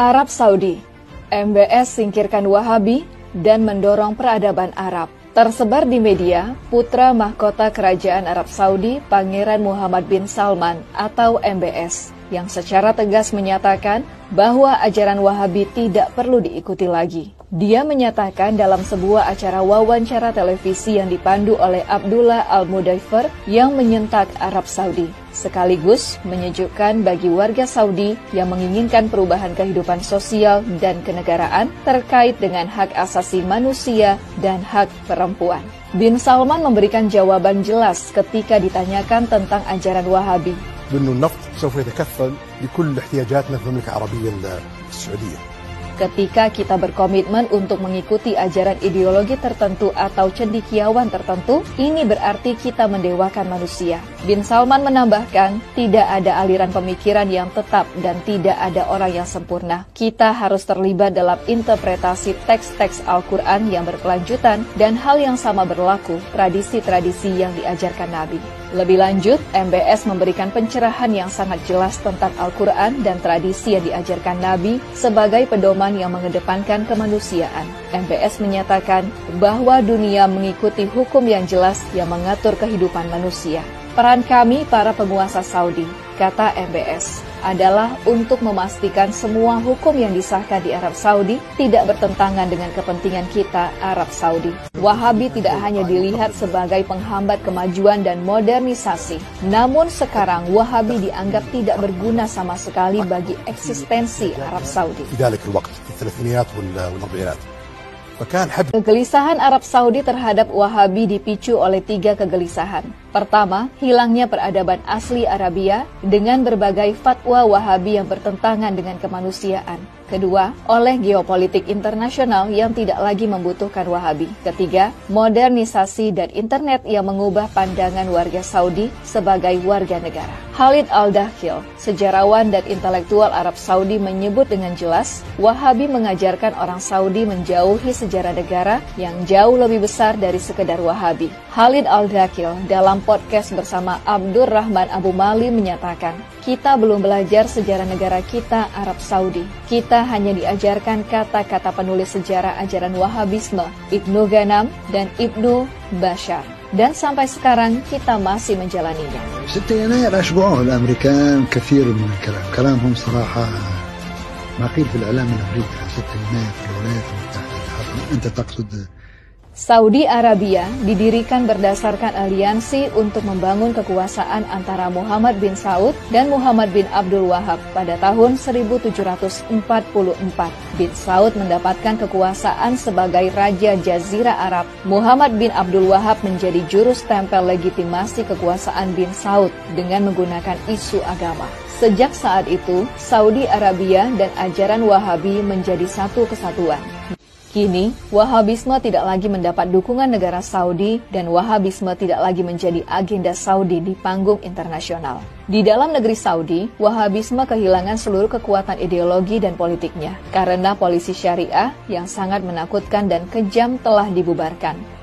Arab Saudi, MBS singkirkan Wahabi dan mendorong peradaban Arab. Tersebar di media, putra mahkota Kerajaan Arab Saudi, Pangeran Muhammad bin Salman atau MBS, yang secara tegas menyatakan bahwa ajaran Wahabi tidak perlu diikuti lagi. Dia menyatakan dalam sebuah acara wawancara televisi yang dipandu oleh Abdullah Al-Mudaifer yang menyentak Arab Saudi, sekaligus menyejukkan bagi warga Saudi yang menginginkan perubahan kehidupan sosial dan kenegaraan terkait dengan hak asasi manusia dan hak perempuan. Bin Salman memberikan jawaban jelas ketika ditanyakan tentang ajaran Wahabi. بأنه النفط سوف يتكفل بكل احتياجاتنا في المملكة العربية السعودية. Ketika kita berkomitmen untuk mengikuti ajaran ideologi tertentu atau cendekiawan tertentu, ini berarti kita mendewakan manusia. Bin Salman menambahkan, tidak ada aliran pemikiran yang tetap dan tidak ada orang yang sempurna. Kita harus terlibat dalam interpretasi teks-teks Al-Quran yang berkelanjutan dan hal yang sama berlaku tradisi-tradisi yang diajarkan Nabi. Lebih lanjut, MBS memberikan pencerahan yang sangat jelas tentang Al-Quran dan tradisi yang diajarkan Nabi sebagai pedoman yang mengedepankan kemanusiaan. MBS menyatakan bahwa dunia mengikuti hukum yang jelas yang mengatur kehidupan manusia. Peran kami para penguasa Saudi, kata MBS, adalah untuk memastikan semua hukum yang disahkan di Arab Saudi tidak bertentangan dengan kepentingan kita Arab Saudi. Wahabi tidak hanya dilihat sebagai penghambat kemajuan dan modernisasi, namun sekarang Wahabi dianggap tidak berguna sama sekali bagi eksistensi Arab Saudi. Kegelisahan Arab Saudi terhadap Wahabi dipicu oleh 3 kegelisahan. Pertama, hilangnya peradaban asli Arabia dengan berbagai fatwa Wahabi yang bertentangan dengan kemanusiaan. Kedua, oleh geopolitik internasional yang tidak lagi membutuhkan Wahabi. Ketiga, modernisasi dan internet yang mengubah pandangan warga Saudi sebagai warga negara. Khalid Al-Dakhil, sejarawan dan intelektual Arab Saudi menyebut dengan jelas, Wahabi mengajarkan orang Saudi menjauhi sejarah negara yang jauh lebih besar dari sekedar Wahabi. Khalid Al-Dakhil dalam podcast bersama Abdur Rahman Abu Mali menyatakan, kita belum belajar sejarah negara kita Arab Saudi. Kita hanya diajarkan kata-kata penulis sejarah ajaran Wahabisme, Ibnu Ghanam dan Ibnu Bashar. Dan sampai sekarang kita masih menjalaninya. 6 يناير أشبعوه الأمريكان كثير من الكلام. كلامهم صراحة ما قيل في الإعلام الأمريكي 6 يناير في الولايات المتحدة. أنت تقصد Saudi Arabia didirikan berdasarkan aliansi untuk membangun kekuasaan antara Muhammad bin Saud dan Muhammad bin Abdul Wahab pada tahun 1744. Bin Saud mendapatkan kekuasaan sebagai Raja Jazirah Arab. Muhammad bin Abdul Wahab menjadi juru stempel legitimasi kekuasaan bin Saud dengan menggunakan isu agama. Sejak saat itu, Saudi Arabia dan ajaran Wahabi menjadi satu kesatuan. Kini, Wahabisme tidak lagi mendapat dukungan negara Saudi dan Wahabisme tidak lagi menjadi agenda Saudi di panggung internasional. Di dalam negeri Saudi, Wahabisme kehilangan seluruh kekuatan ideologi dan politiknya karena polisi syariah yang sangat menakutkan dan kejam telah dibubarkan.